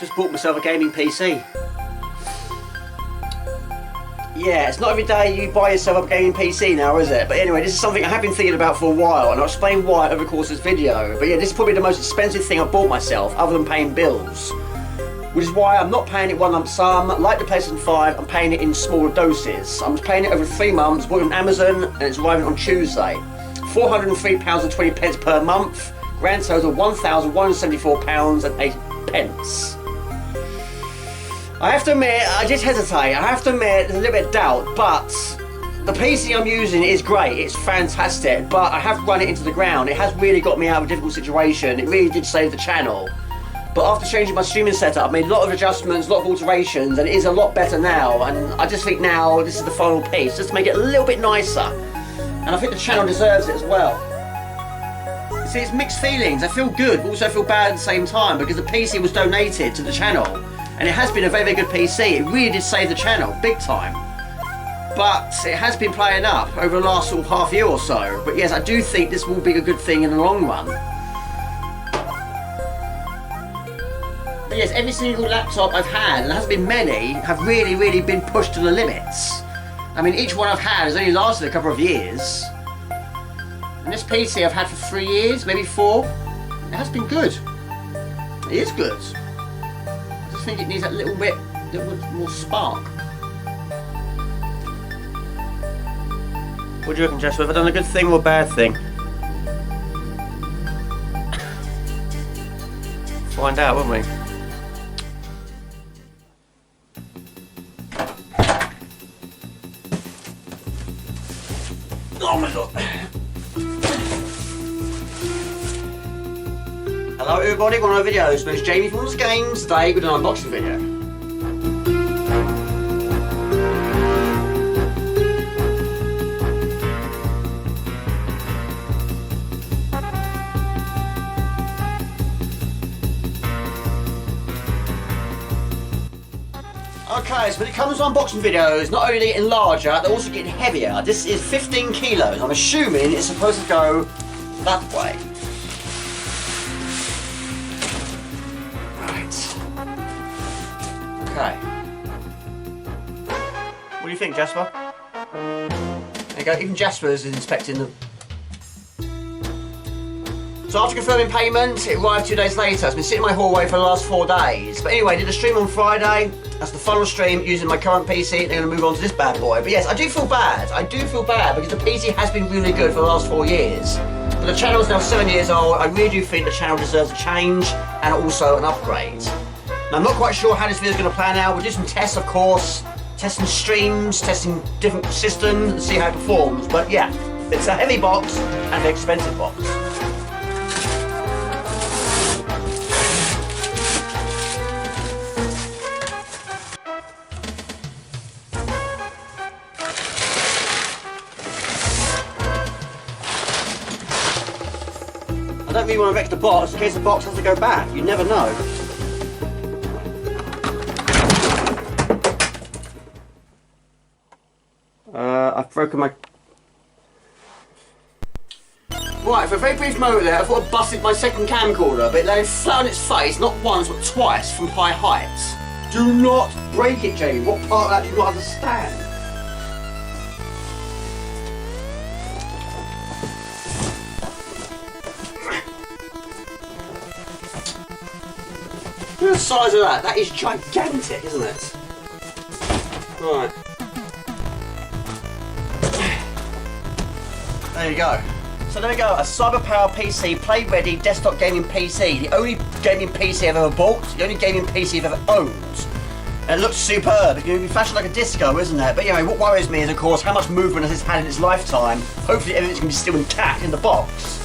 Just bought myself a gaming PC. Yeah, it's not every day you buy yourself a gaming PC now, is it? But anyway, this is something I have been thinking about for a while, and I'll explain why over the course of this video. But yeah, this is probably the most expensive thing I've bought myself, other than paying bills. Which is why I'm not paying it one lump sum. Like the PlayStation 5, I'm paying it in smaller doses. I'm paying it over 3 months, bought it on Amazon, and it's arriving on Tuesday. £403.20 per month, grand total £1,174.08. I have to admit, I just hesitate. I have to admit, there's a little bit of doubt, but the PC I'm using is great. It's fantastic, but I have run it into the ground. It has really got me out of a difficult situation. It really did save the channel. But after changing my streaming setup, I've made a lot of adjustments, a lot of alterations, and it is a lot better now. And I just think now this is the final piece, just to make it a little bit nicer. And I think the channel deserves it as well. See, it's mixed feelings. I feel good, but also feel bad at the same time, because the PC was donated to the channel. And it has been a very, very good PC. It really did save the channel, big time. But it has been playing up over the last sort of half year or so. But yes, I do think this will be a good thing in the long run. But yes, every single laptop I've had, and there hasn't been many, have really, really been pushed to the limits. I mean, each one I've had has only lasted a couple of years. And this PC I've had for 3 years, maybe 4. It has been good. It is good. I think it needs that little bit more spark. What do you reckon, Jess? Have I done a good thing or a bad thing? Find out, won't we? Oh my god. Hello everybody, one of my videos. My name's Jamie from OSSC Games. Today with an unboxing video. Okay, so when it comes to unboxing videos, not only are they getting larger, they're also getting heavier. This is 15 kilos. I'm assuming it's supposed to go that way. Okay. What do you think, Jasper? There you go, even Jasper is inspecting them. So after confirming payment, it arrived 2 days later. It's been sitting in my hallway for the last 4 days. But anyway, I did a stream on Friday. That's the final stream using my current PC. They're going to move on to this bad boy. But yes, I do feel bad. I do feel bad because the PC has been really good for the last 4 years. But the channel is now 7 years old. I really do think the channel deserves a change and also an upgrade. Now, I'm not quite sure how this video is going to plan out. We'll do some tests, of course. Testing streams, testing different systems and see how it performs. But yeah, it's a heavy box and an expensive box. I don't really want to wreck the box in case the box has to go back. You never know. I've broken my... Right, for a very brief moment there, I thought I busted my second camcorder, but it landed flat on its face, not once, but twice from high heights. Do not break it, Jamie. What part of that do you not understand? Look at the size of that. That is gigantic, isn't it? Right. There you go. So there we go, a cyberpowerpc play-ready desktop gaming PC. The only gaming PC I've ever bought, the only gaming PC I've ever owned. And it looks superb. It's going to be fashioned like a disco, isn't it? But anyway, what worries me is, of course, how much movement has this had in its lifetime. Hopefully everything's going to be still intact in the box.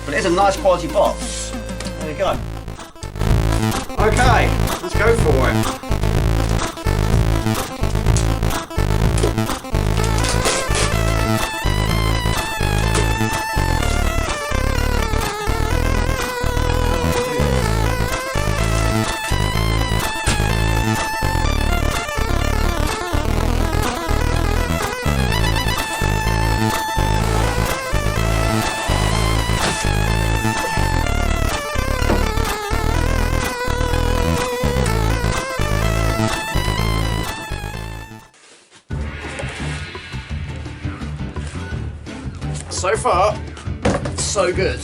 But it is a nice quality box. There you go. Okay, let's go for it. so far, so good.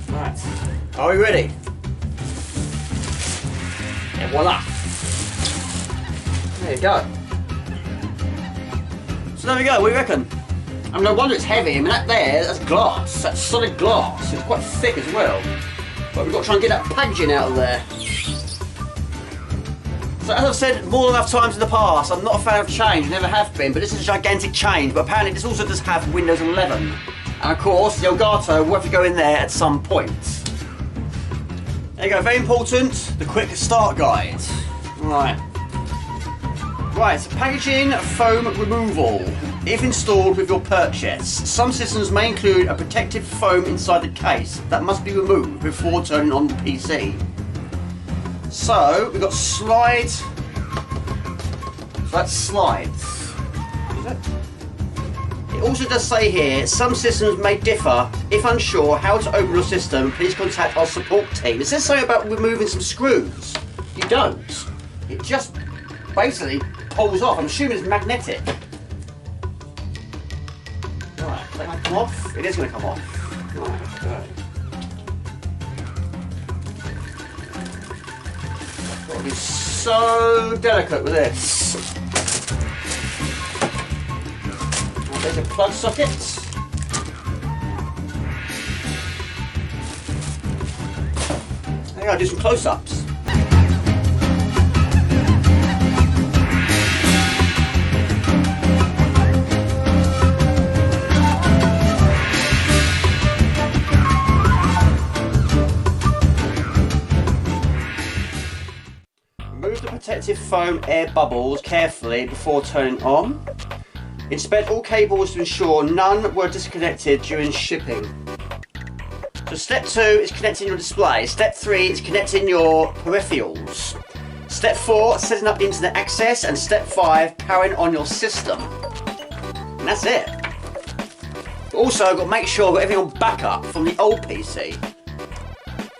Right, are we ready? And voila! There you go. So there we go, what do you reckon? I mean, no wonder it's heavy. I mean, that's glass. That's solid glass. It's quite thick as well. But we've got to try and get that packaging out of there. So as I've said more than enough times in the past, I'm not a fan of change, never have been, but this is a gigantic change. But apparently this also does have Windows 11. And of course, the Elgato will have to go in there at some point. There you go, very important, the quick start guide. Right. Right, so packaging foam removal. If installed with your purchase, some systems may include a protective foam inside the case that must be removed before turning on the PC. So we've got slides. So that's slides. Is it? It also does say here, some systems may differ. If unsure how to open your system, please contact our support team. It says something about removing some screws. You don't. It just basically pulls off. I'm assuming it's magnetic. Right, is that going to come off? It is going to come off. Right, okay. Got to be so delicate with this. Right, there's your plug sockets. There you go, do some close-ups. Remove the protective foam air bubbles carefully before turning on. Inspect all cables to ensure none were disconnected during shipping. So step 2 is connecting your display. Step 3 is connecting your peripherals. Step 4, setting up internet access. And step 5, powering on your system. And that's it. Also, I've got to make sure I've got everything on backup from the old PC.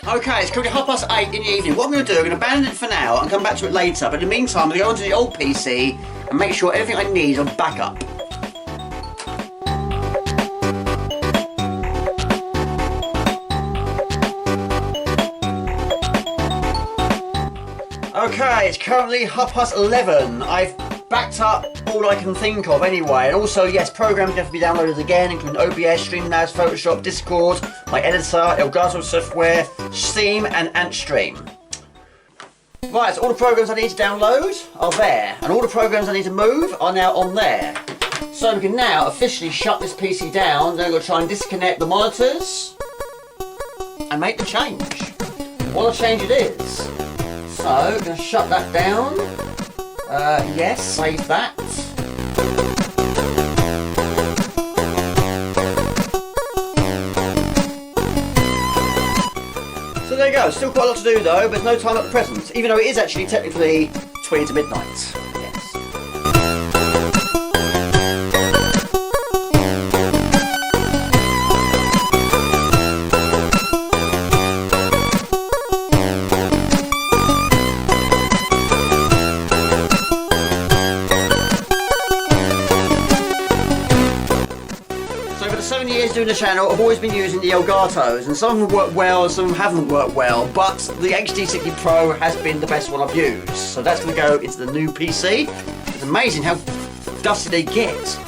Okay, it's currently 8:30 in the evening. What I'm going to do, I'm going to abandon it for now and come back to it later. But in the meantime, I'm going to go onto the old PC and make sure everything I need is on backup. Okay, it's currently 11:30. I've backed up all I can think of anyway. And also, yes, programs have to be downloaded again, including OBS, Streamlabs, Photoshop, Discord, my editor, Elgato software, Steam, and AntStream. Right, so all the programs I need to download are there, and all the programs I need to move are now on there. So we can now officially shut this PC down. Then we're going to try and disconnect the monitors and make the change. What a change it is. So, I'm going to shut that down. Yes, save that. So there you go, still quite a lot to do though, but there's no time at present, even though it is actually technically 20 to midnight. Yes. Doing the channel, I've always been using the Elgatos, and some of them work well and some of them haven't worked well, but the HD60 Pro has been the best one I've used. So that's going to go into the new PC. It's amazing how dusty they get.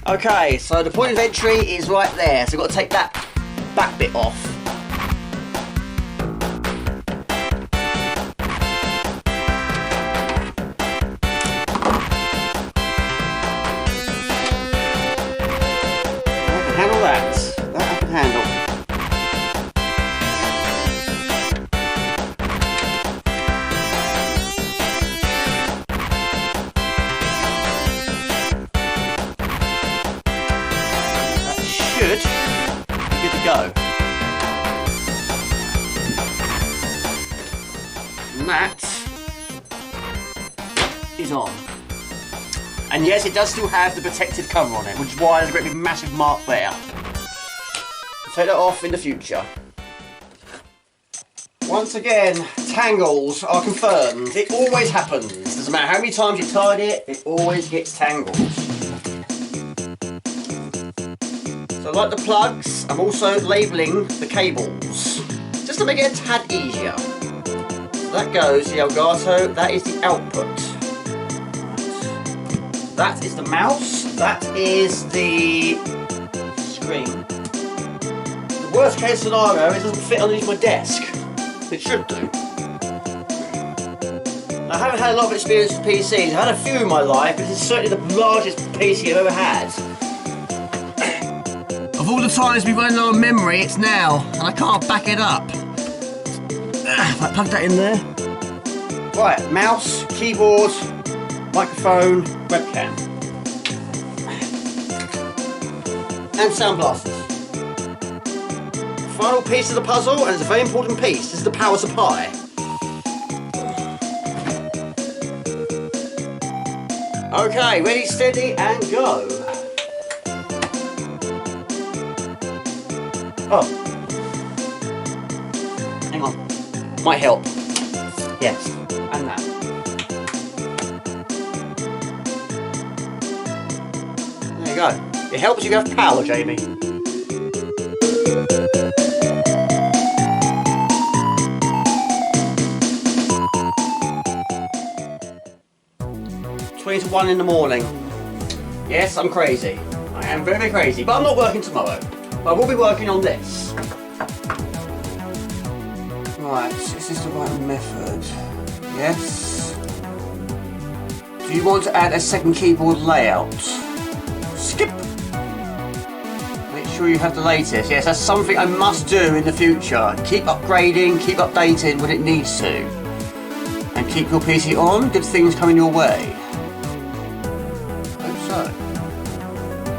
Okay, so the point of entry is right there, so I've got to take that back bit off. Handle that. That I can handle. That should be good to go. And that is on. And yes, it does still have the protective cover on it, which is why there's a great big massive mark there. I'll take that off in the future. Once again, tangles are confirmed. It always happens. Doesn't matter how many times you tied it, it always gets tangled. So like the plugs, I'm also labelling the cables, just to make it a tad easier. So that goes the Elgato, that is the output. That is the mouse, that is the screen. The worst case scenario is it doesn't fit underneath my desk. It should do. I haven't had a lot of experience with PCs. I've had a few in my life, but this is certainly the largest PC I've ever had. Of all the times we've run low on memory, it's now, and I can't back it up. If I plug that in there. Right, mouse, keyboard, microphone, webcam. And sound blasters. Final piece of the puzzle, and it's a very important piece. This is the power supply. Okay, ready, steady, and go. Oh. Hang on. Might help. Yes, and that. There you go. It helps you have power, Jamie. To 1 in the morning. Yes, I'm crazy. I am very, very crazy, but I'm not working tomorrow. I will be working on this. Right, is this the right method? Yes. Do you want to add a second keyboard layout? Skip. Make sure you have the latest. Yes, that's something I must do in the future. Keep upgrading, keep updating when it needs to. And keep your PC on, good things coming your way.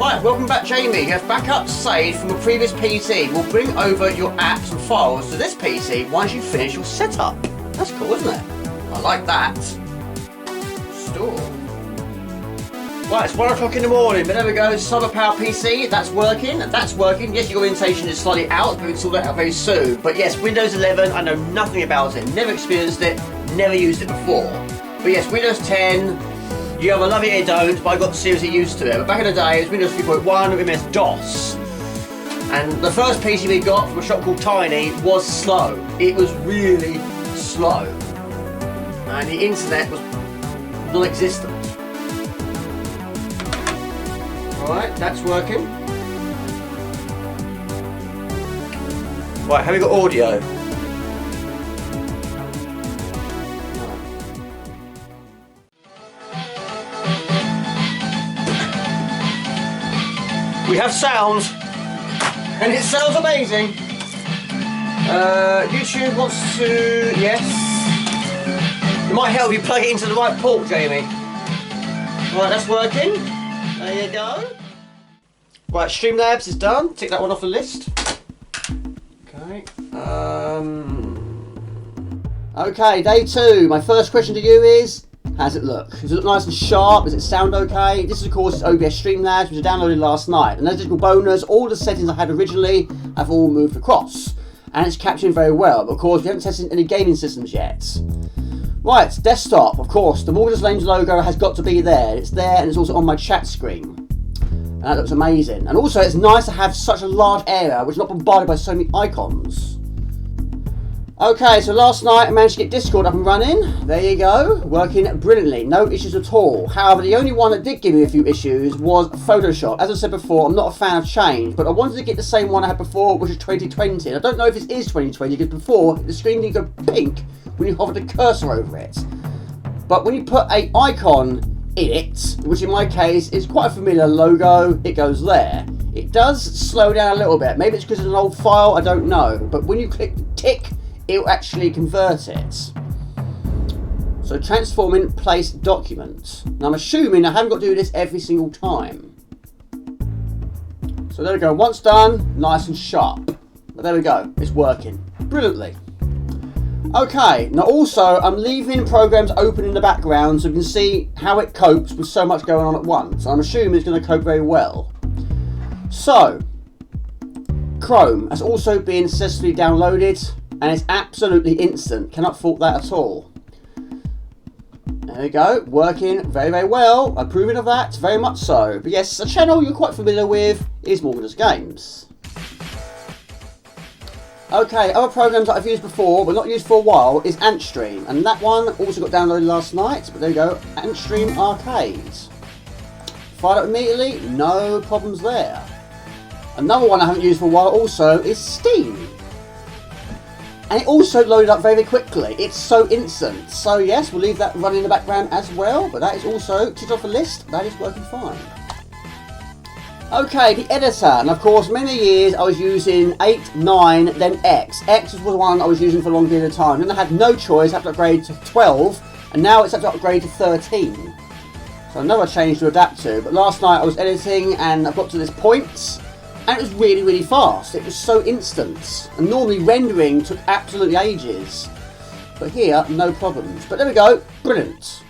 Right, welcome back, Jamie. You have backups saved from a previous PC. We'll bring over your apps and files to this PC once you finish your setup. That's cool, isn't it? I like that. Store. Right, it's 1 o'clock in the morning, but there we go. cyberpowerpc, that's working. That's working. Yes, your orientation is slightly out, but we'll sort that out very soon. But yes, Windows 11, I know nothing about it. Never experienced it, never used it before. But yes, Windows 10. You have a love it, you don't, but I got seriously used to it. But back in the day, it was Windows 3.1 with MS-DOS. And the first PC we got from a shop called Tiny was slow. It was really slow. And the internet was non-existent. Alright, that's working. Right, have we got audio? We have sound, and it sounds amazing. YouTube wants to, yes. It might help you plug it into the right port, Jamie. Right, that's working. There you go. Right, Streamlabs is done. Tick that one off the list. Okay. Okay, day 2. My first question to you is, how's it look? Does it look nice and sharp? Does it sound okay? This, of course, is OBS Streamlabs, which I downloaded last night. And as a little bonus, all the settings I had originally have all moved across. And it's capturing very well. But of course, we haven't tested any gaming systems yet. Right, desktop, of course. The Morgan's Lanes logo has got to be there. It's there, and it's also on my chat screen. And that looks amazing. And also, it's nice to have such a large area, which is not bombarded by so many icons. Okay, so last night I managed to get Discord up and running. There you go, working brilliantly, no issues at all. However, the only one that did give me a few issues was Photoshop. As I said before, I'm not a fan of change, but I wanted to get the same one I had before, which is 2020. And I don't know if it is 2020, because before, the screen didn't go pink when you hovered the cursor over it. But when you put an icon in it, which in my case is quite a familiar logo, it goes there. It does slow down a little bit. Maybe it's because it's an old file, I don't know. But when you click tick, it will actually convert it. So transforming place document. Now I'm assuming I haven't got to do this every single time. So there we go, once done, nice and sharp. But there we go, it's working brilliantly. Okay, now also I'm leaving programs open in the background so you can see how it copes with so much going on at once. I'm assuming it's going to cope very well. So, Chrome has also been successfully downloaded and it's absolutely instant. Cannot fault that at all. There we go, working very, very well. Approving of that, very much so. But yes, a channel you're quite familiar with is Morgan's Games. Okay, other programs that I've used before, but not used for a while, is Antstream. And that one also got downloaded last night, but there you go, Antstream Arcade. Fired up immediately, no problems there. Another one I haven't used for a while also is Steam. And it also loaded up very quickly. It's so instant. So yes, we'll leave that running in the background as well, but that is also ticked off the list. That is working fine. Okay, the editor. And of course, many years I was using 8, 9, then X. X was the one I was using for a long period of time. Then I had no choice, I had to upgrade to 12, and now it's had to upgrade to 13. So another change to adapt to. But last night I was editing and I got to this point and it was really, really fast. It was so instant. And normally rendering took absolutely ages. But here, no problems. But there we go. Brilliant.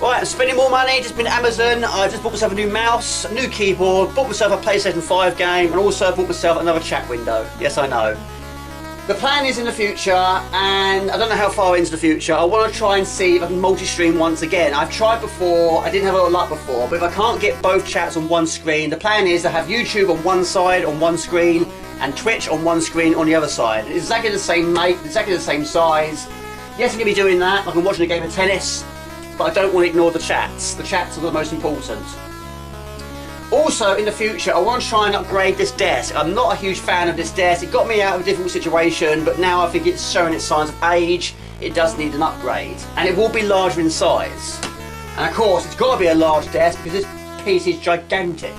Right, I'm spending more money, just been Amazon. I just bought myself a new mouse, a new keyboard, bought myself a PlayStation 5 game, and also bought myself another chat window. Yes, I know. The plan is in the future, and I don't know how far into the future, I want to try and see if I can multi-stream once again. I've tried before, I didn't have a lot of luck before, but if I can't get both chats on one screen, the plan is to have YouTube on one side, on one screen, and Twitch on one screen on the other side. It's exactly the same mate, exactly the same size. Yes, I'm going to be doing that, like I'm watching a game of tennis, but I don't want to ignore the chats. The chats are the most important. Also, in the future, I want to try and upgrade this desk. I'm not a huge fan of this desk. It got me out of a difficult situation, but now I think it's showing its signs of age. It does need an upgrade. And it will be larger in size. And of course, it's got to be a large desk because this piece is gigantic.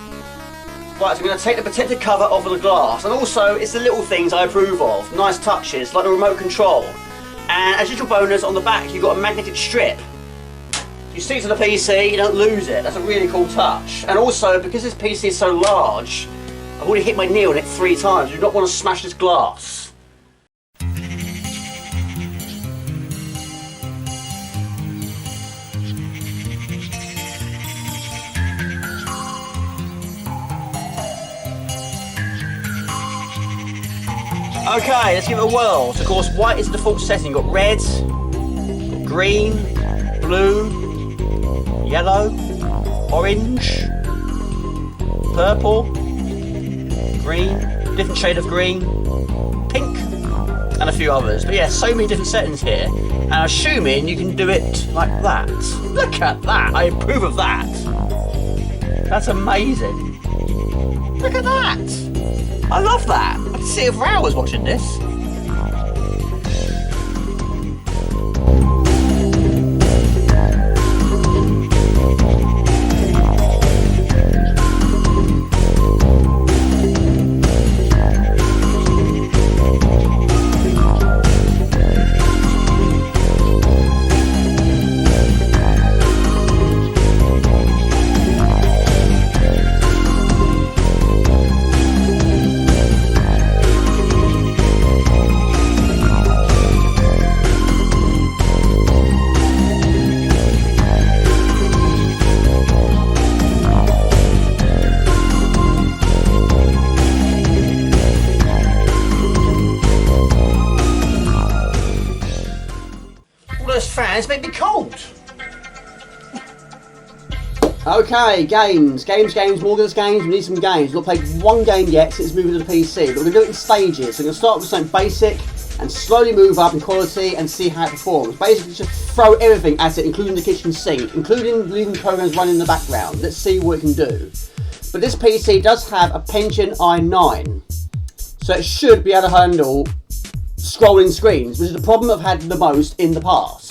Right, so I'm going to take the protective cover off of the glass. And also, it's the little things I approve of. Nice touches, like the remote control. And as usual bonus, on the back, you've got a magnetic strip. You stick to the PC, you don't lose it. That's a really cool touch. And also, because this PC is so large, I've already hit my knee on it 3 times. You do not want to smash this glass. Okay, let's give it a whirl. So of course, white is the default setting. You've got red, got green, blue, yellow, orange, purple, green, different shade of green, pink, and a few others. But yeah, so many different settings here. And I'm assuming you can do it like that. Look at that, I approve of that. That's amazing. Look at that. I love that. I can sit here for hours watching this. Fans make me cold. Okay, games, Morgan's Games, we need some games. We've not played one game yet since moving to the PC, but we're going to do it in stages. So we're going to start with something basic and slowly move up in quality and see how it performs. Basically just throw everything at it, including the kitchen sink, including leaving programs running in the background. Let's see what it can do. But this PC does have a Pentium i9, so it should be able to handle scrolling screens, which is the problem I've had the most in the past.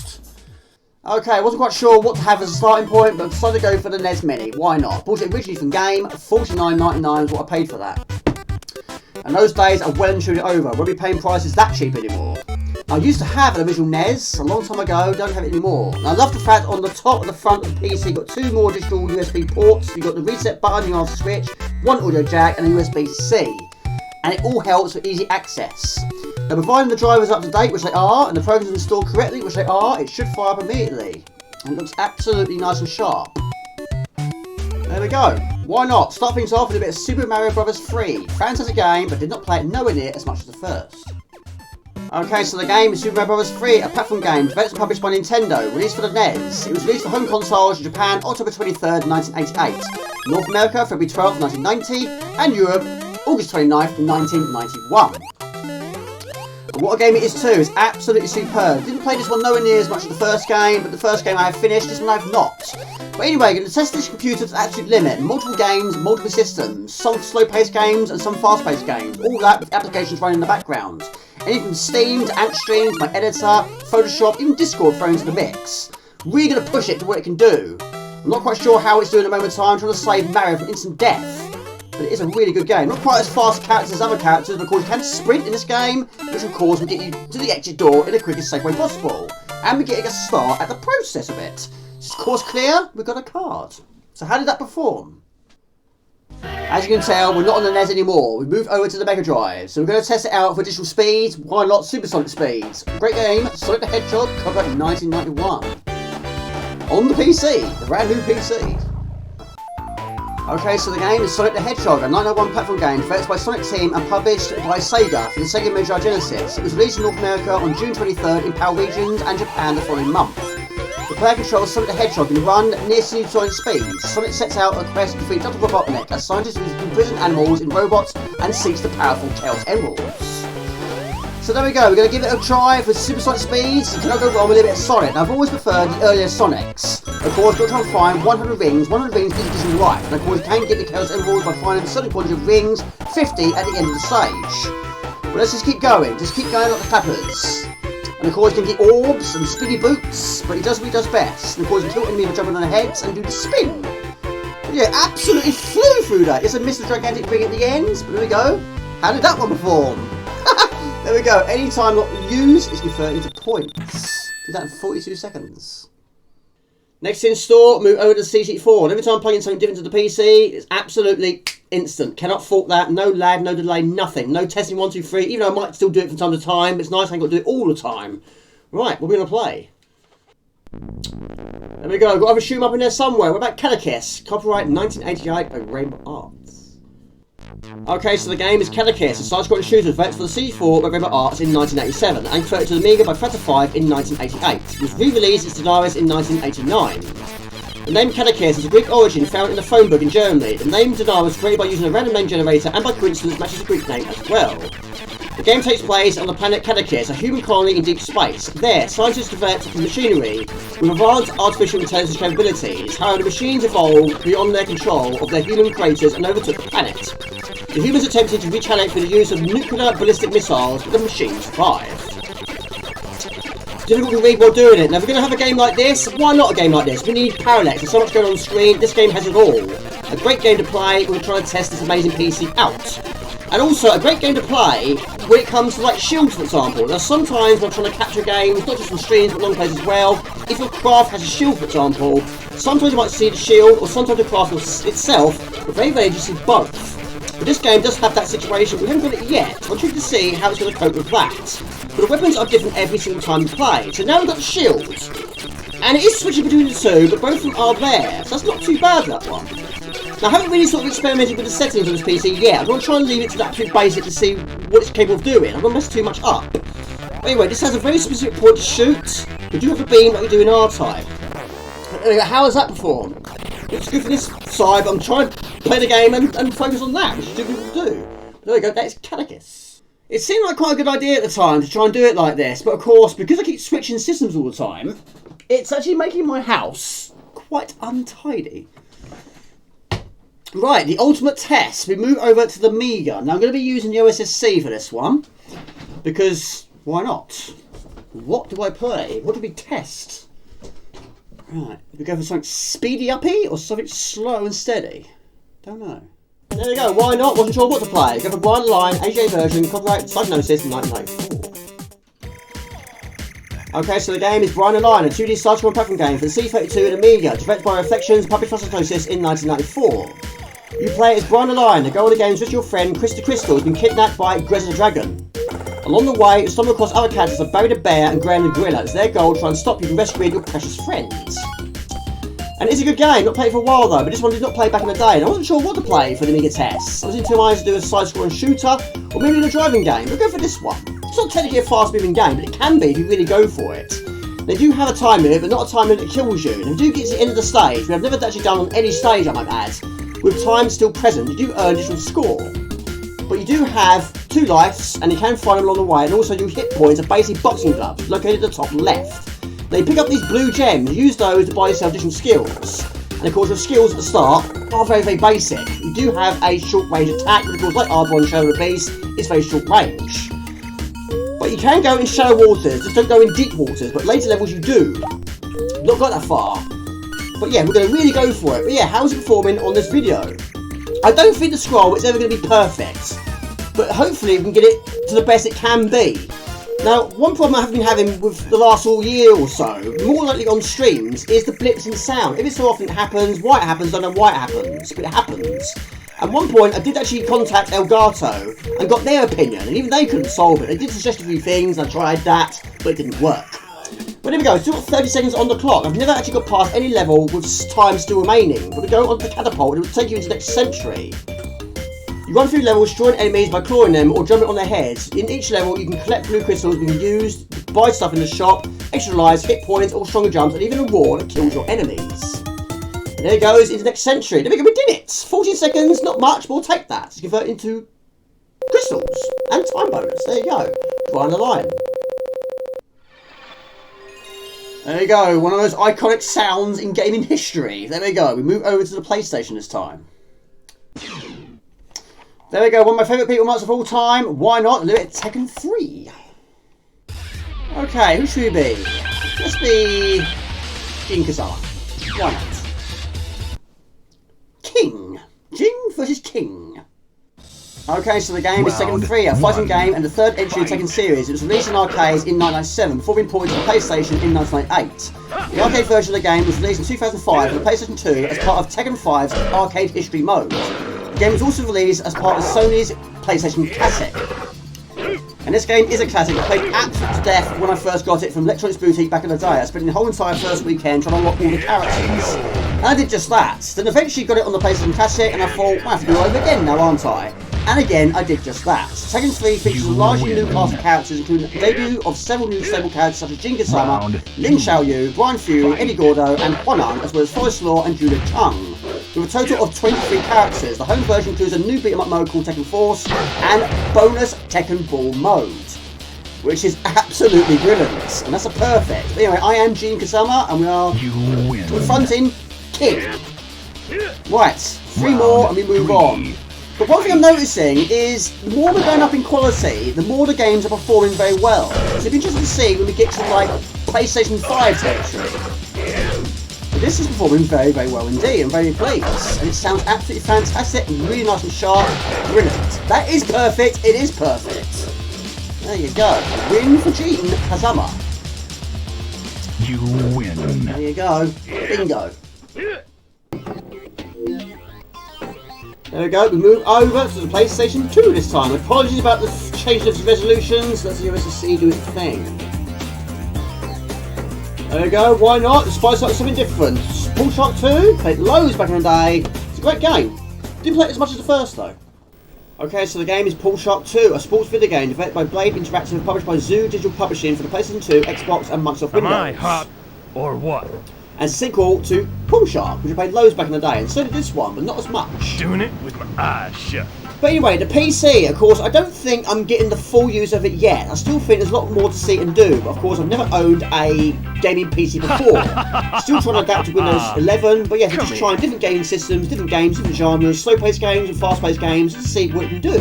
Okay, I wasn't quite sure what to have as a starting point, but I decided to go for the NES Mini. Why not? Bought it originally from Game, $49.99 is what I paid for that. And those days are well and truly over. Won't be paying prices that cheap anymore. I used to have an original NES a long time ago, don't have it anymore. And I love the fact on the top and the front of the PC, you've got 2 more digital USB ports. You've got the reset button, you have a switch, 1 audio jack, and a USB-C. And it all helps for easy access. Now, providing the drivers are up to date, which they are, and the programs are installed correctly, which they are, it should fire up immediately. And it looks absolutely nice and sharp. There we go. Why not? Start things off with a bit of Super Mario Bros. 3. Fantastic game, but did not play it nowhere near as much as the first. Okay, so the game is Super Mario Bros. 3, a platform game developed and published by Nintendo, released for the NES. It was released for home consoles in Japan October 23rd, 1988, North America February 12th, 1990, and Europe August 29th, 1991. And what a game it is too, it's absolutely superb. Didn't play this one nowhere near as much as the first game, but the first game I have finished, this one I have not. But anyway, going to test this computer to the absolute limit. Multiple games, multiple systems, some slow-paced games and some fast-paced games. All that with applications running in the background. Anything from Steam to AntStream to my editor, Photoshop, even Discord thrown into the mix. Really going to push it to what it can do. I'm not quite sure how it's doing at the moment in time, trying to save Mario from instant death. But it is a really good game. Not quite as fast characters as other characters, but of course you can sprint in this game, which of course will get you to the exit door in the quickest safe way possible. And we're getting a start at the process of it. Is course clear? We've got a card. So how did that perform? As you can tell, we're not on the NES anymore. We've moved over to the Mega Drive. So we're going to test it out for additional speeds. Why not supersonic speeds? Great game, Sonic the Hedgehog, copyright in 1991. On the PC, the brand new PC. Okay, so the game is Sonic the Hedgehog, a 1991 platform game developed by Sonic Team and published by Sega for the Sega MJG Genesis. It was released in North America on June 23rd in PAL regions and Japan the following month. The player controls Sonic the Hedgehog and run near supersonic speeds. Sonic sets out a quest to defeat Dr. Robotnik, a scientist who imprisons animals in robots and seeks the powerful Chaos Emeralds. So there we go, we're going to give it a try with supersonic speeds. You cannot go wrong with a bit of Sonic. Now, I've always preferred the earlier Sonics. Of course, you've got to try and find 100 rings. 100 rings gives you life. And of course, you can get the Chaos Emeralds by finding a certain quantity of rings, 50 at the end of the stage. But let's just keep going. Just keep going like the clappers. And of course, you can get orbs and spinny boots, but he does what he does best. And of course, you kill enemies by jumping on their heads and do the spin. But yeah, absolutely flew through that. It's a Mr. Gigantic ring at the end, but there we go. How did that one perform? There we go. Any time not used is converted into points. Did that in 42 seconds. Next in store, move over to the C64. And every time plugging something different to the PC, it's absolutely instant. Cannot fault that. No lag, no delay, nothing. No testing 1, 2, 3. Even though I might still do it from time to time, but it's nice I ain't got to do it all the time. Right, what are we going to play? There we go. Got to have a shoot 'em up in there somewhere. What about Catechus? Copyright 1988 by Rainbow Arts. Okay, so the game is Catechus, a side-scrolling shooter developed for the C4 by Rainbow Arts in 1987 and converted to the Amiga by Factor 5 in 1988. It was re-released as Daenerys in 1989. The name Catechus is a Greek origin found in the phone book in Germany. The name Daenerys was created by using a random name generator and by coincidence matches the Greek name as well. The game takes place on the planet Catechus, a human colony in deep space. There, scientists developed machinery with advanced artificial intelligence capabilities. However, the machines evolved beyond their control of their human creators and overtook the planet. The humans attempted to retaliate through the use of nuclear ballistic missiles, but the machines survived. Difficult to read while doing it. Now, if we're going to have a game like this, why not a game like this? We need parallax. There's so much going on the screen. This game has it all. A great game to play when we're trying to test this amazing PC out. And also, a great game to play when it comes to, like, shields, for example. Now, sometimes when I'm trying to capture games, not just from streams, but long plays as well, if your craft has a shield, for example, sometimes you might see the shield, or sometimes the craft itself, but very rarely you see both. But this game does have that situation. We haven't got it yet. I'm trying to see how it's going to cope with that. But the weapons are different every single time you play. So now we've got the shields. And it is switching between the two, but both of them are there. So that's not too bad, that one. Now, I haven't really sort of experimented with the settings on this PC yet. I'm going to try and leave it to the absolute basic to see what it's capable of doing. I'm not mess too much up. But anyway, this has a very specific point to shoot. We do have a beam like we do in R-Type. Anyway, how does that perform? It's good for this side, but I'm trying to play the game and focus on that, which is difficult to do. But there we go, that's Catechus. It seemed like quite a good idea at the time to try and do it like this, but of course, because I keep switching systems all the time, it's actually making my house quite untidy. Right, the ultimate test. We move over to the Amiga. Now I'm going to be using the OSSC for this one, because why not? What do I play? What do we test? Right, we go for something speedy uppy or something slow and steady? Don't know. There we go, why not? Wasn't sure what to play. Go for Brian Line, AJ version, copyright Psygnosis 1994. Okay, so the game is Brian Line, a 2D side-scrolling platform game for the C32 and Amiga, developed by Reflections, published by Psygnosis in 1994. You play as Brian Line, the goal of the game is with your friend Chris the Crystal, who's been kidnapped by Grezza the Dragon. Along the way, you stumble across other characters like Barry the Bear and Graham the Gorilla. It's their goal to try and stop you from rescuing your precious friends. And it's a good game, not played for a while though, but this one did not play back in the day, and I wasn't sure what to play for the Amiga test. I was in two minds to do a side-scrolling shooter, or maybe a driving game. We'll go for this one. It's not technically a fast-moving game, but it can be if you really go for it. They do have a time limit, but not a time limit that kills you. And if you do get to the end of the stage, we have never actually done on any stage, I might add, with time still present, you do earn additional score. But you do have 2 lives, and you can find them along the way, and also your hit points are basic boxing gloves, located at the top left. Now you pick up these blue gems, use those to buy yourself additional skills. And of course your skills at the start are very, very basic. You do have a short range attack, which of course like Arbor and Shadow of the Beast, is very short range. But you can go in shallow waters, just don't go in deep waters, but later levels you do. Not got that far. But yeah, we're going to really go for it. But yeah, how's it performing on this video? I don't think the scroll is ever going to be perfect, but hopefully we can get it to the best it can be. Now, one problem I have been having with the last year or so, more likely on streams, is the blips in sound. Every so often it happens, why it happens, I don't know why it happens, but it happens. At one point I did actually contact Elgato and got their opinion, and even they couldn't solve it. They did suggest a few things, I tried that, but it didn't work. But here we go, still got 30 seconds on the clock. I've never actually got past any level with time still remaining. But we go on the catapult and it will take you into the next century. You run through levels, destroying enemies by clawing them or jumping on their heads. In each level you can collect blue crystals we can use, buy stuff in the shop, extra lives, hit points, or stronger jumps, and even a roar that kills your enemies. And there it goes into the next century. There we go, we did it! 14 seconds, not much, but we'll take that. To convert into crystals and time bonus. There you go. Right on the line. There you go, one of those iconic sounds in gaming history. There we go, we move over to the PlayStation this time. There we go, one of my favourite people mods of all time. Why not? Look at Tekken 3. Okay, who should we be? Let's be Jin Kazama. Why not? King. Jin versus King. Okay, so the game is Tekken 3, a fighting game and the third entry in the Tekken series. It was released in arcades in 1997 before being ported to the PlayStation in 1998. The arcade version of the game was released in 2005 for the PlayStation 2 as part of Tekken 5's Arcade History mode. The game was also released as part of Sony's PlayStation Classic. And this game is a classic. I played absolutely to death when I first got it from Electronics Boutique back in the day. I spent the whole entire first weekend trying to unlock all the characters. And I did just that. Then eventually got it on the PlayStation Classic and I thought, well, I have to do it over again now, aren't I? And again, I did just that. Tekken 3 features a largely new cast of characters, including the debut of several new stable characters such as Jin Kazama, Lin Xiaoyu, Brian Fury, Eddie Gordo, and Huanan, as well as Forest Law and Julia Chung. With a total of 23 characters, the home version includes a new beat-em-up mode called Tekken Force and bonus Tekken Ball mode, which is absolutely brilliant, and that's a perfect. But anyway, I am Jin Kazama, and we are confronting King. Right, 3 more, and we move on. But one thing I'm noticing is the more we're going up in quality, the more the games are performing very well. So it'd be interesting to see when we get to like PlayStation 5 territory. But this is performing very, very well indeed. I'm very pleased. And it sounds absolutely fantastic and really nice and sharp. Brilliant. That is perfect. It is perfect. There you go. Win for Jin Kazama. You win. There you go. Bingo. There we go, we move over to the PlayStation 2 this time. Apologies about the change of resolutions. Let's see OSSC do its thing. There we go, why not? Spice up something different. Pool Shark 2, played loads back in the day. It's a great game. Didn't play it as much as the first though. Okay, so the game is Pool Shark 2, a sports video game developed by Blade Interactive, published by Zoo Digital Publishing for the PlayStation 2, Xbox and Microsoft Windows. Am I hot or what? And sequel to Pool Shark, which I played loads back in the day, and so did this one, but not as much. Doing it with my eyes shut. But anyway, the PC, of course, I don't think I'm getting the full use of it yet. I still think there's a lot more to see and do, but of course I've never owned a gaming PC before. Still trying to adapt to Windows 11, but yeah, just trying different gaming systems, different games, different genres, slow-paced games and fast-paced games to see what it can do.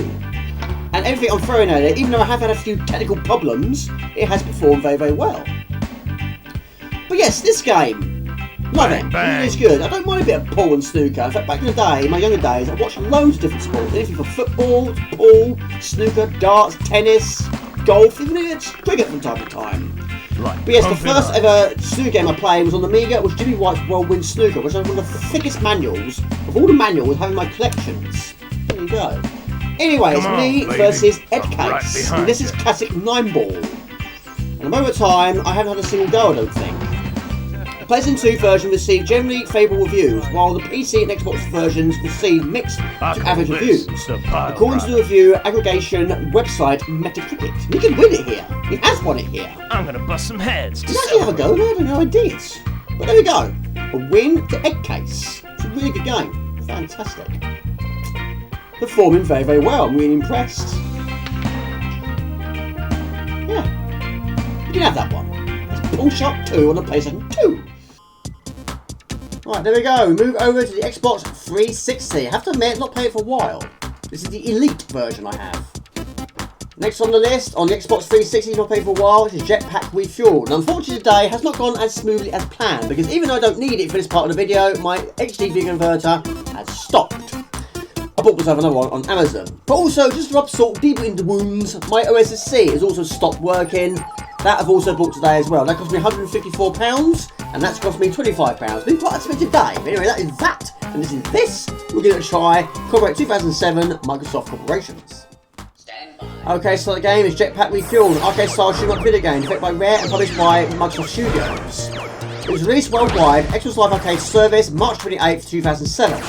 And everything I'm throwing at it, even though I have had a few technical problems, it has performed very, very well. But yes, this game. Love it. It's good. I don't mind a bit of pool and snooker. In fact, back in the day, in my younger days, I watched loads of different sports. Anything from football, to pool, snooker, darts, tennis, golf, even cricket from time to time. Right. But yes, the first ever snooker game I played was on the Amiga. It was Jimmy White's Whirlwind Snooker, which is one of the thickest manuals of all the manuals having my collections. There you go. Anyway, it's me versus Ed Case, and this is classic 9-ball. And a moment of time, I haven't had a single go, I don't think. The PlayStation 2 version received generally favourable reviews, while the PC and Xbox versions received mixed to average reviews. According to the review aggregation website Metacritic. He can win it here. He has won it here. I'm gonna bust some heads. Did I actually have a go? I don't know I did. But there we go. A win to Eggcase. It's a really good game. Fantastic. Performing very, very well. I'm really impressed. Yeah. You can have that one. That's Pull Shot 2 on the PlayStation 2. Right, there we go. We move over to the Xbox 360. I have to admit, not played it for a while. This is the Elite version I have. Next on the list, on the Xbox 360, not played for a while, this is Jetpack Refueled. Now, unfortunately today has not gone as smoothly as planned, because even though I don't need it for this part of the video, my HD converter has stopped. I bought myself another one on Amazon. But also, just to rub salt deeper into wounds, my OSSC has also stopped working. That I've also bought today as well. That cost me £154, and that's cost me £25. Been quite expensive day. But anyway, that is that, and this is this. We're going to try Clockwork 2007 Microsoft Corporations. Okay, so the game is Jetpack Refueled, an arcade-style shoot-up video game developed by Rare and published by Microsoft Studios. It was released worldwide, Xbox Live Arcade Service, March 28, 2007.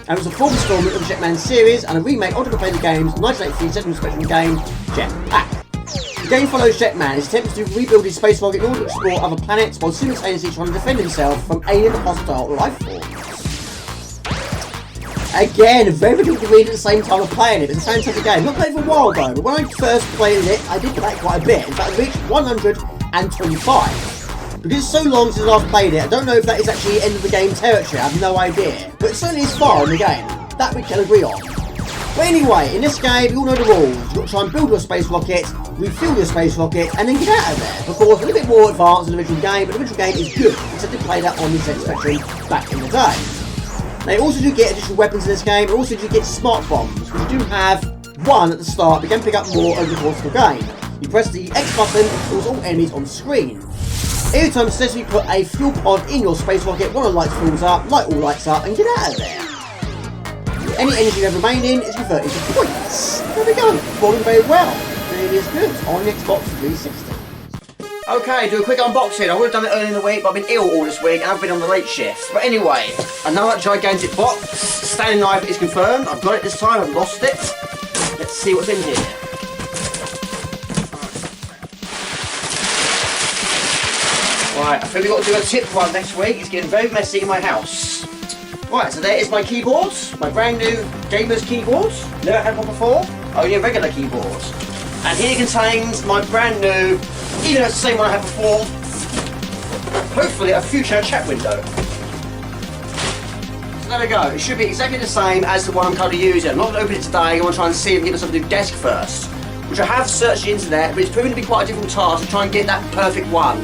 And it was a full installment of the Jetman series and a remake of the play the game's 1983 second special game, Jetpack. The game follows Jetman as he attempts to rebuild his space rocket in order to explore other planets while simultaneously trying to defend himself from alien hostile life forms. Again, very difficult to read at the same time of playing it. It's a fantastic game. Not played for a while though, but when I first played it, I did play it quite a bit. In fact, I reached 125. Because it's so long since I last played it, I don't know if that is actually end of the game territory. I have no idea. But it certainly is far in the game. That we can agree on. But anyway, in this game, you all know the rules. You've got to try and build your space rocket, refuel your space rocket, and then get out of there. Of course, a little bit more advanced than the original game, but the original game is good. Because I did play that on the Zen Spectrum back in the day. Now you also do get additional weapons in this game, and also do get smart bombs, which you do have one at the start, but you can pick up more over the course of the game. You press the X button and kills all enemies on screen. Every time you successfully put a fuel pod in your space rocket, one of the lights fills up, light all lights up, and get out of there. Any energy you have remaining is converted into points. There we go, performing very well. Really is good on the Xbox 360. Okay, do a quick unboxing. I would have done it earlier in the week, but I've been ill all this week and I've been on the late shift. But anyway, another gigantic box. Stanley knife is confirmed. I've got it this time, I've lost it. Let's see what's in here. Right, I think we've got to do a tip run next week. It's getting very messy in my house. Right, so there is my keyboard. My brand new gamer's keyboard. Never had one before. Only a regular keyboard. And here contains my brand new, even though it's the same one I had before, hopefully a future chat window. So there we go, it should be exactly the same as the one I'm currently using. I'm not going to open it today, I want to try and see and get myself a new desk first. Which I have searched the internet, but it's proving to be quite a difficult task to try and get that perfect one.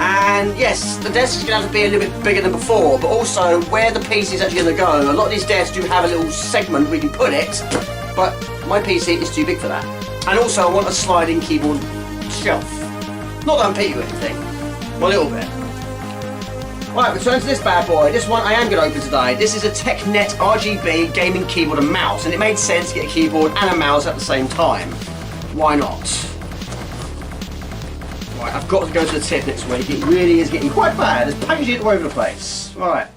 And yes, the desk is going to have to be a little bit bigger than before, but also where the PC is actually going to go. A lot of these desks do have a little segment where you can put it, but my PC is too big for that. And also I want a sliding keyboard shelf. Not that I'm picky or anything, well, a little bit. Right, return to this bad boy. This one I am going to open today. This is a TechNet RGB gaming keyboard and mouse, and it made sense to get a keyboard and a mouse at the same time. Why not? Right, I've got to go to the tip next week. It really is getting quite bad. There's packaging all over the place. Right.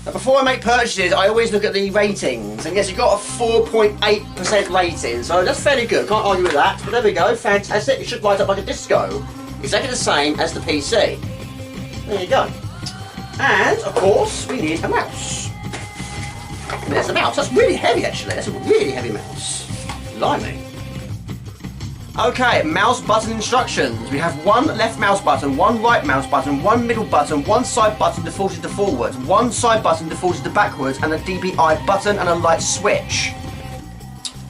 Now, before I make purchases, I always look at the ratings, and yes, you've got a 4.8% rating, so that's fairly good, can't argue with that. But there we go, fantastic, it should light up like a disco. Exactly the same as the PC. There you go. And, of course, we need a mouse. And there's the mouse, that's really heavy actually, that's a really heavy mouse. Blimey. Okay, mouse button instructions. We have one left mouse button, one right mouse button, one middle button, one side button defaulted to forwards, one side button defaulted to backwards, and a DPI button and a light switch.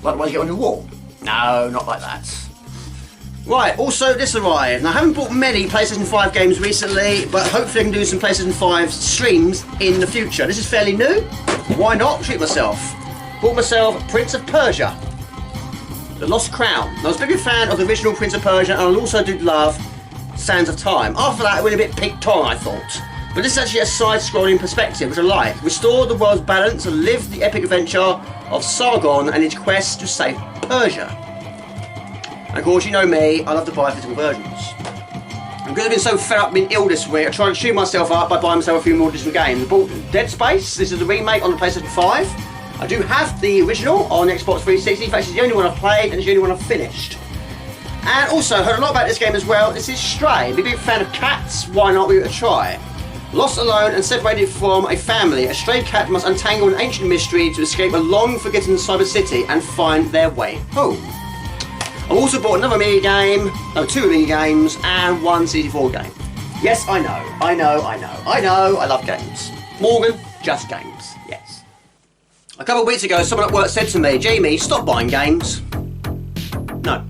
Like the one you get on your wall? No, not like that. Right, also this arrived. Now I haven't bought many PlayStation 5 games recently, but hopefully I can do some PlayStation 5 streams in the future. This is fairly new. Why not? Treat myself. Bought myself Prince of Persia. The Lost Crown. Now, I was a big fan of the original Prince of Persia, and I also did love Sands of Time. After that, it went a bit picked on, I thought. But this is actually a side-scrolling perspective, which I like. Restore the world's balance and live the epic adventure of Sargon and his quest to save Persia. And of course, you know me, I love to buy physical versions. I'm going to be so fed up being ill this week, I tried to cheer myself up by buying myself a few more digital games. I bought Dead Space, this is the remake on the PlayStation 5. I do have the original on Xbox 360, in fact it's the only one I've played and it's the only one I've finished. And also, heard a lot about this game as well, this is Stray. If you're a big fan of cats, why not give it a try? Lost alone and separated from a family, a stray cat must untangle an ancient mystery to escape a long-forgotten cyber city and find their way home. I've also bought another Amiga game, no, 2 Amiga games, and 1 CD4 game. Yes, I love games. Morgan, just games, yes. A couple of weeks ago, someone at work said to me, Jamie, stop buying games. No.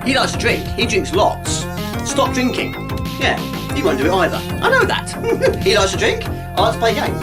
He likes to drink, he drinks lots. Stop drinking. Yeah, he won't do it either. I know that. He likes to drink, I like to play games.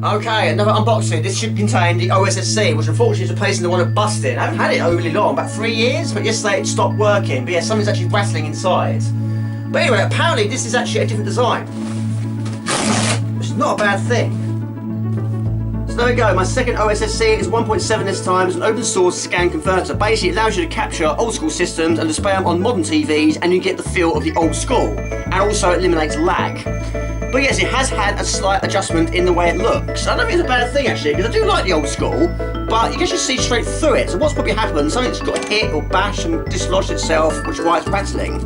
Okay, another unboxing. This should contain the OSSC, which unfortunately is replacing the one that busted. I haven't had it overly long, about 3 years, but yesterday it stopped working. But yeah, something's actually rattling inside. But anyway, apparently this is actually a different design, which is not a bad thing. So there we go, my second OSSC is 1.7 this time. It's an open source scan converter. Basically it allows you to capture old school systems and display them on modern TVs, and you get the feel of the old school. And also it eliminates lag. But yes, it has had a slight adjustment in the way it looks. I don't think it's a bad thing actually, because I do like the old school, but you can just see straight through it. So what's probably happened, something's got hit or bashed and dislodged itself, which is why it's rattling.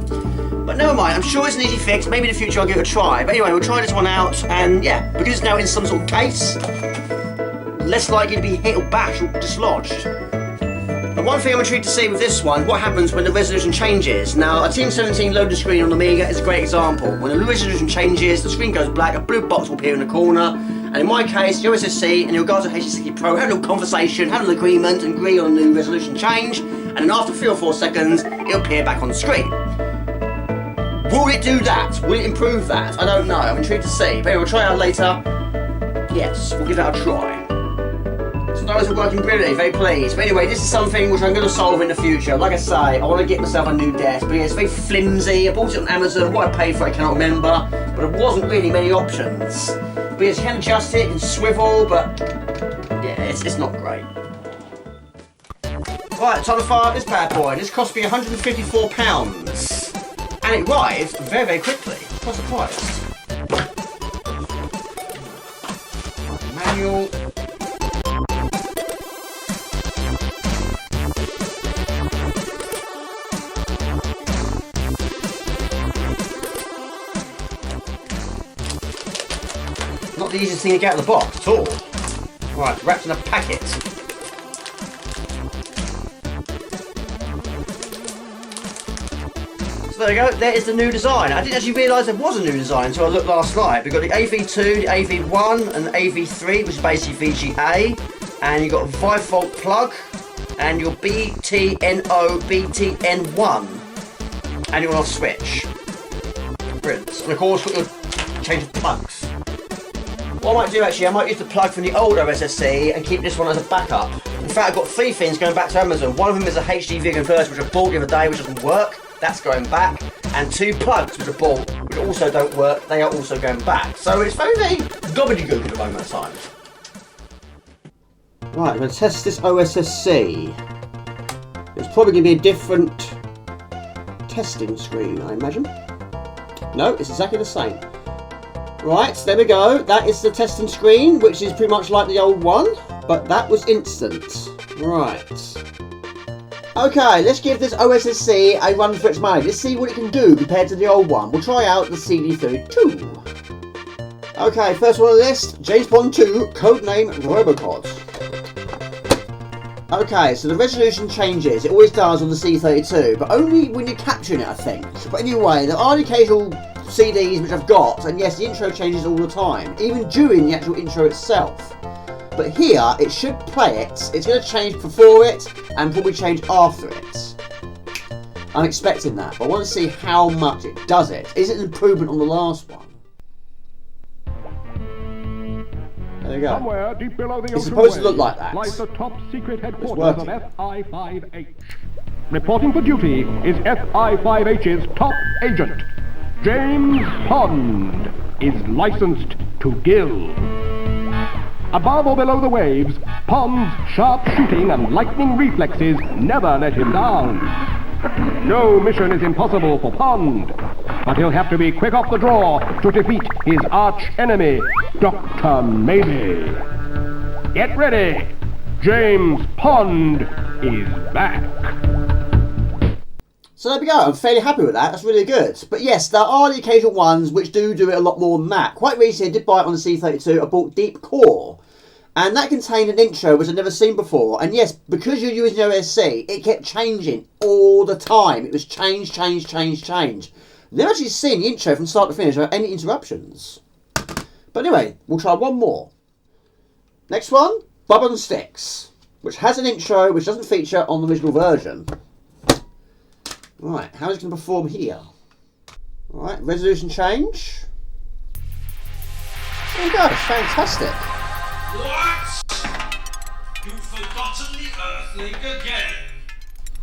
But never mind, I'm sure it's an easy fix. Maybe in the future I'll give it a try. But anyway, we'll try this one out, and yeah, because it's now in some sort of case, less likely to be hit or bashed or dislodged. And one thing I'm intrigued to see with this one, what happens when the resolution changes. Now, a Team 17 loading screen on the Amiga is a great example. When the resolution changes, the screen goes black, a blue box will appear in the corner, and in my case, the OSSC and the Elgato HD60 Pro have a little conversation, have an agreement, and agree on a new resolution change, and then after 3 or 4 seconds, it'll appear back on the screen. Will it do that? Will it improve that? I don't know, I'm intrigued to see. But anyway, we'll try it out later. Yes, we'll give that a try. So those are working brilliantly, very pleased. But anyway, this is something which I'm going to solve in the future. Like I say, I want to get myself a new desk, but yeah, it's very flimsy. I bought it on Amazon. What I paid for it, I cannot remember. But there wasn't really many options. But yes, you can adjust it, you can swivel, but yeah, it's not great. Right, time to fire up this bad boy. This cost me £154. And it arrived very, very quickly. Quite surprised. Manual. Not the easiest thing to get out of the box at all. Right, wrapped in a packet. So there we go, there is the new design. I didn't actually realise there was a new design until I looked last night. We've got the AV2, the AV1 and the AV3, which is basically VGA. And you've got a 5-volt plug and your BTNO, BTN1 and your on-off switch. Brilliant. And of course, we've got your change of plugs. What I might do actually, I might use the plug from the old OSSC and keep this one as a backup. In fact, I've got 3 things going back to Amazon. One of them is a HD converter which I bought the other day, which doesn't work. That's going back. And 2 plugs which I bought, which also don't work. They are also going back. So it's very, very gobbledygook at the moment at times. Right, I'm going to test this OSSC. It's probably going to be a different testing screen, I imagine. No, it's exactly the same. Right, there we go. That is the testing screen, which is pretty much like the old one, but that was instant. Right. Okay, let's give this OSSC a run for its money. Let's see what it can do compared to the old one. We'll try out the CD32. Okay, first one on the list, James Bond 2, codename Robocod. Okay, so the resolution changes. It always does on the C32, but only when you're capturing it, I think. But anyway, there are the occasional CDs which I've got, and yes, the intro changes all the time, even during the actual intro itself. But here, it should play it. It's going to change before it, and probably change after it. I'm expecting that, but I want to see how much it does it. Is it an improvement on the last one? There you go. Somewhere deep below the It's supposed to look like that. lies the top secret headquarters of working. FI-5H. Reporting for duty is FI-5H's top agent. James Pond is licensed to kill. Above or below the waves, Pond's sharp shooting and lightning reflexes never let him down. No mission is impossible for Pond, but he'll have to be quick off the draw to defeat his arch enemy, Dr. Maybe. Get ready! James Pond is back. So there we go, I'm fairly happy with that, that's really good. But yes, there are the occasional ones which do it a lot more than that. Quite recently I did buy it on the C32, I bought Deep Core. And that contained an intro which I'd never seen before. And yes, because you're using OSSC, it kept changing all the time. It was change. Never actually seen the intro from start to finish without any interruptions. But anyway, we'll try one more. Next one, Bubble and Sticks, which has an intro which doesn't feature on the original version. Right, how is it going to perform here? Right, resolution change. There you go, it's fantastic. What? You've forgotten the Earthling again.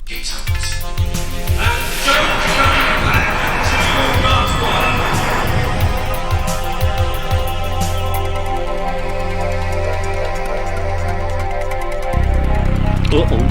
Get out. And don't come back until you've got one. Uh-oh.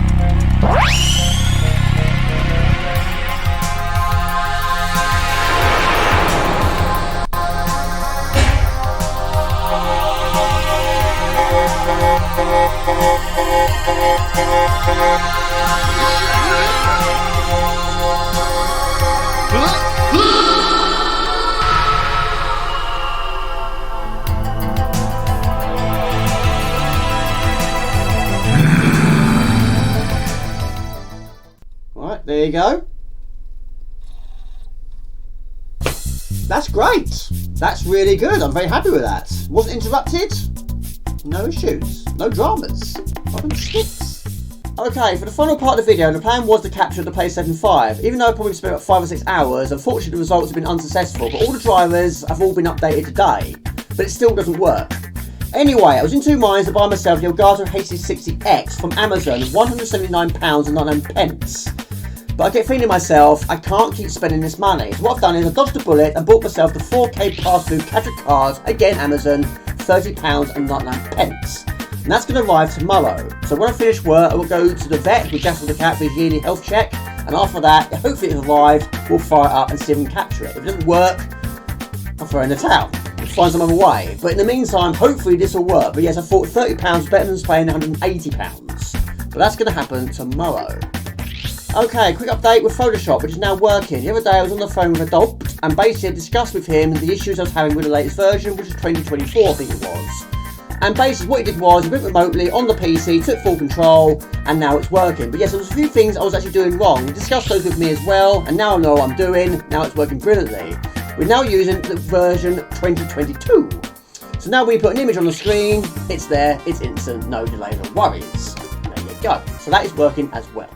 Right, there you go. That's great. That's really good. I'm very happy with that. Wasn't interrupted. No issues. No dramas. Bubble Sticks. Okay, for the final part of the video, the plan was to capture the PlayStation 5. Even though I probably spent about 5 or 6 hours, unfortunately the results have been unsuccessful, but all the drivers have all been updated today. But it still doesn't work. Anyway, I was in two minds to buy myself the Elgato HD60X from Amazon, £179.99. But I kept thinking to myself, I can't keep spending this money. So what I've done is I dodged a bullet and bought myself the 4K pass-through capture card, again Amazon, £30.99. And that's going to arrive tomorrow. So when I finish work, I will go to the vet with Jasper the cat for his yearly health check. And after that, hopefully it's arrived, we'll fire it up and see if we can capture it. If it doesn't work, I'll throw it in the towel. We'll find some other way. But in the meantime, hopefully this will work. But yes, I thought £30 better than paying £180. But that's going to happen tomorrow. Okay, quick update with Photoshop, which is now working. The other day I was on the phone with Adopt and basically discussed with him the issues I was having with the latest version, which is 2024 I think it was. And basically what he did was he went remotely on the PC, took full control, and now it's working. But yes, there was a few things I was actually doing wrong. He discussed those with me as well, and now I know what I'm doing. Now it's working brilliantly. We're now using the version 2022. So now we put an image on the screen, it's there, it's instant, no delays or worries. There you go. So that is working as well.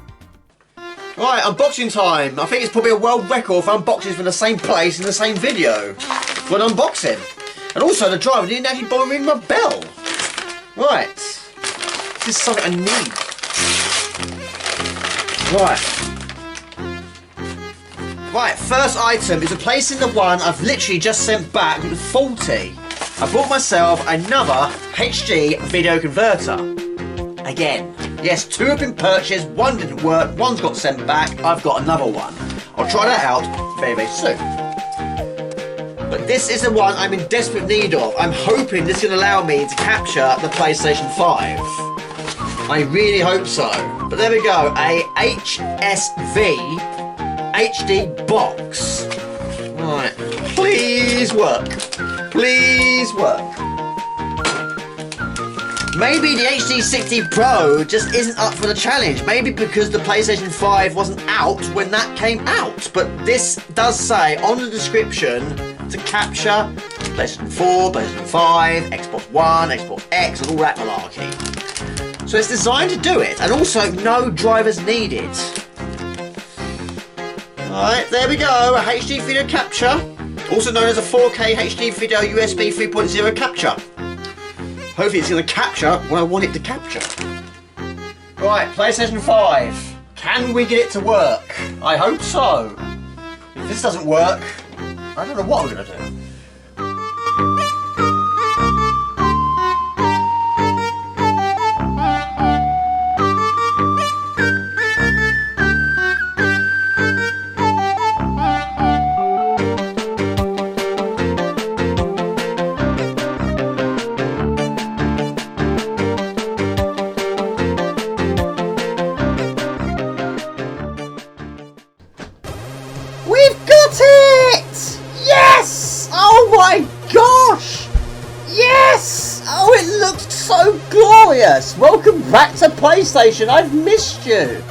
Right, unboxing time. I think it's probably a world record for unboxings from the same place in the same video for an unboxing. And also the driver didn't actually bother ringing my bell. Right. This is something I need. Right. Right, first item is replacing the one I've literally just sent back. It was faulty. I bought myself another HD video converter. Again. Yes, two have been purchased, one didn't work, one's got sent back, I've got another one. I'll try that out very, very soon. But this is the one I'm in desperate need of. I'm hoping this can allow me to capture the PlayStation 5. I really hope so. But there we go, a HSV HD box. Right, please work. Please work. Maybe the HD60 Pro just isn't up for the challenge. Maybe because the PlayStation 5 wasn't out when that came out. But this does say on the description to capture PlayStation 4, PlayStation 5, Xbox One, Xbox X, and all that malarkey. So it's designed to do it, and also no drivers needed. Alright, there we go, a HD video capture, also known as a 4K HD video USB 3.0 capture. Hopefully it's going to capture what I want it to capture. Right, PlayStation 5. Can we get it to work? I hope so. If this doesn't work, I don't know what I'm going to do. We've got it! Yes! Oh my gosh! Yes! Oh, it looks so glorious! Welcome back to PlayStation, I've missed you!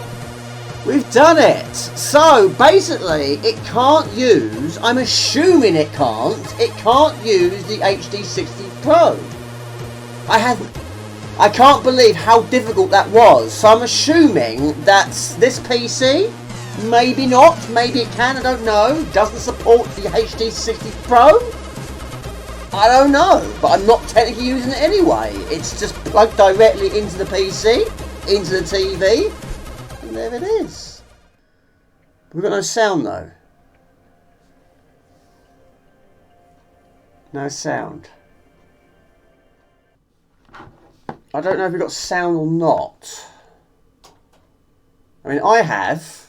We've done it! So, basically, it can't use, I'm assuming it can't use the HD60 Pro. I can't believe how difficult that was, so I'm assuming that's this PC. Maybe not, maybe it can, I don't know. Doesn't support the HD60 Pro? I don't know, but I'm not technically using it anyway. It's just plugged directly into the PC, into the TV, and there it is. We've got no sound though. No sound. I don't know if we've got sound or not. I mean, I have.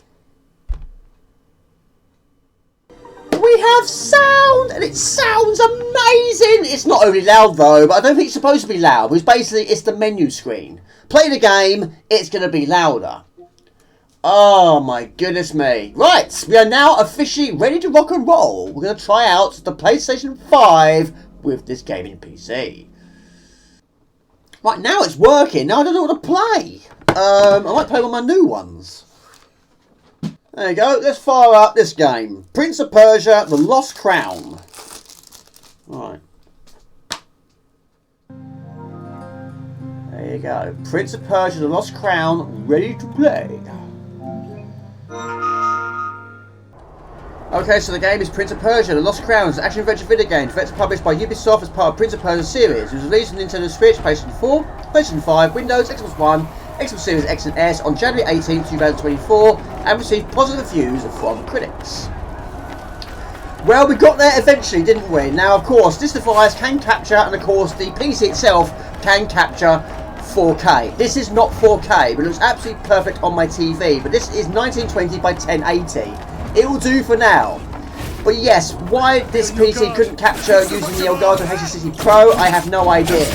We have sound, and it sounds amazing. It's not only loud though, but I don't think it's supposed to be loud. Because basically, it's the menu screen. Play the game, it's going to be louder. Oh my goodness me. Right, we are now officially ready to rock and roll. We're going to try out the PlayStation 5 with this gaming PC. Right, now it's working. Now I don't know what to play. I might play one of my new ones. There you go, let's fire up this game. Prince of Persia, The Lost Crown. Right. There you go. Prince of Persia, The Lost Crown, ready to play. Okay, so the game is Prince of Persia, The Lost Crown. It's an action-adventure video game. It's published by Ubisoft as part of Prince of Persia series. It was released on Nintendo Switch, PlayStation 4, PlayStation 5, Windows, Xbox One, Xbox Series X and S on January 18, 2024 and received positive reviews from critics. Well, we got there eventually, didn't we? Now, of course, this device can capture, and of course, the PC itself can capture 4K. This is not 4K, but it looks absolutely perfect on my TV. But this is 1920 by 1080. It will do for now. But yes, why this PC couldn't capture using the Elgato HD60 Pro, I have no idea.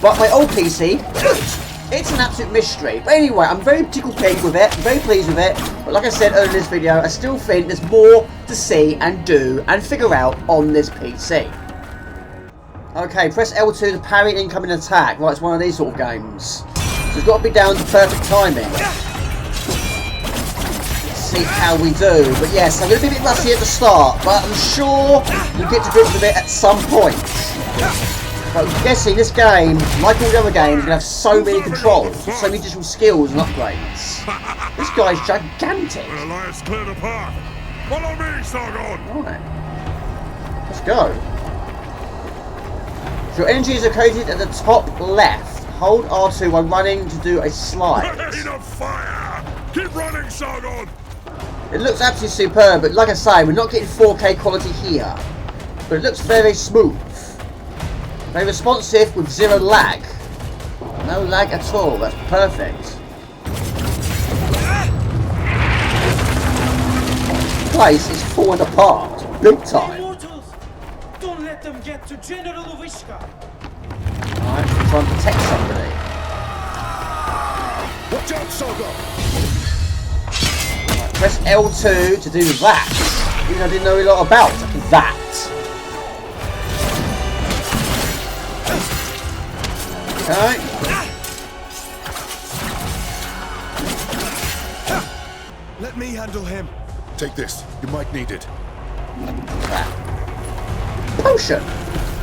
But my old PC, it's an absolute mystery. But anyway, I'm very tickled pink with it, very pleased with it. But like I said earlier in this video, I still think there's more to see and do and figure out on this PC. Okay, press L2 to parry incoming attack. Right, it's one of these sort of games. So it's got to be down to perfect timing. Let's see how we do. But yes, I'm going to be a bit rusty at the start, but I'm sure you'll get to grips with it at some point. But I'm guessing this game, like all the other games, is going to have so many controls, so many additional skills and upgrades. This guy's gigantic. Alliance cleared the path. Follow me, Sargon. Right. Let's go. Your energy is located at the top left. Hold R2 while running to do a slide. Rain of fire! Keep running, Sargon! It looks absolutely superb, but like I say, we're not getting 4K quality here. But it looks very smooth. Very responsive with zero lag. No lag at all, that's perfect. This place is falling apart, big time. Mortals, don't let them get to General Wishka. Alright, try and protect somebody. Watch out, Sargon! Press L2 to do that. Even though I didn't know a lot about that. Okay. Let me handle him. Take this. You might need it. Potion.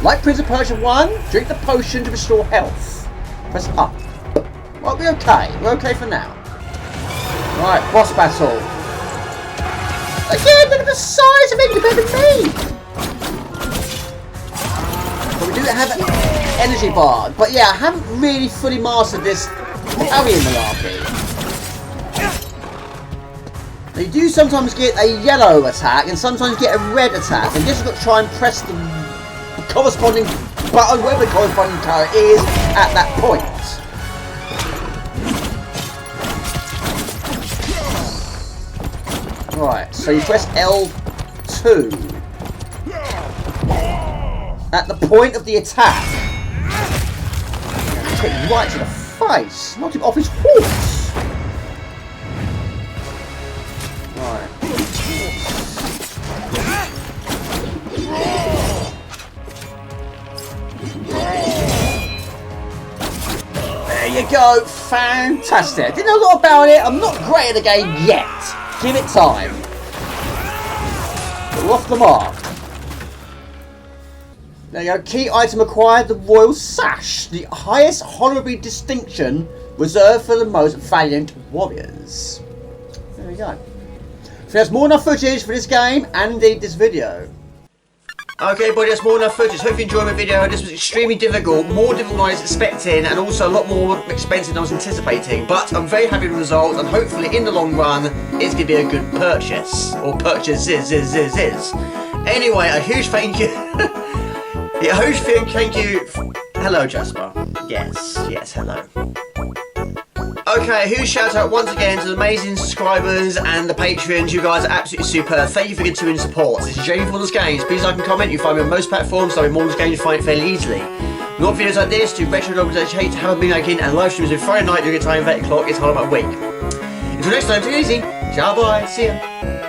Like Prince of Persia 1, drink the potion to restore health. Press up. We'll be okay. We're okay for now. Right, boss battle. Again, look at the size of it compared to me. But we do have an energy bar. But yeah, I haven't really fully mastered this carrying malarkey. Now, you do sometimes get a yellow attack and sometimes get a red attack. And just got to try and press the corresponding button, wherever the corresponding colour is at that point. Right, so you press L2 at the point of the attack. Hit right to the face, knocked him off his horse. Right. There you go, fantastic. Didn't know a lot about it. I'm not great at the game yet. Give it time. But we're off the mark. There you go. Key item acquired, the Royal Sash. The highest honorary distinction reserved for the most valiant warriors. There we go. So there's more than enough footage for this game and indeed this video. Okay, buddy, that's more than enough footage. Hope you enjoyed my video. This was extremely difficult, more difficult than I was expecting, and also a lot more expensive than I was anticipating. But I'm very happy with the result, and hopefully, in the long run, it's going to be a good purchase. Or purchases. Anyway, a huge thank you. Yeah, a huge thank you. Hello, Jasper. Yes, hello. Okay, a huge shout out once again to the amazing subscribers and the patrons. You guys are absolutely superb. Thank you for continuing support. This is Jamie from Morden's Games. Please like and comment. You find me on most platforms, so in Morden's Games you find it fairly easily. Not videos like this, do retro novels that hate to have a been making, and live streams on Friday night during a time of 8 o'clock. It's hard about a week. Until next time, take it easy. Ciao, bye. See ya.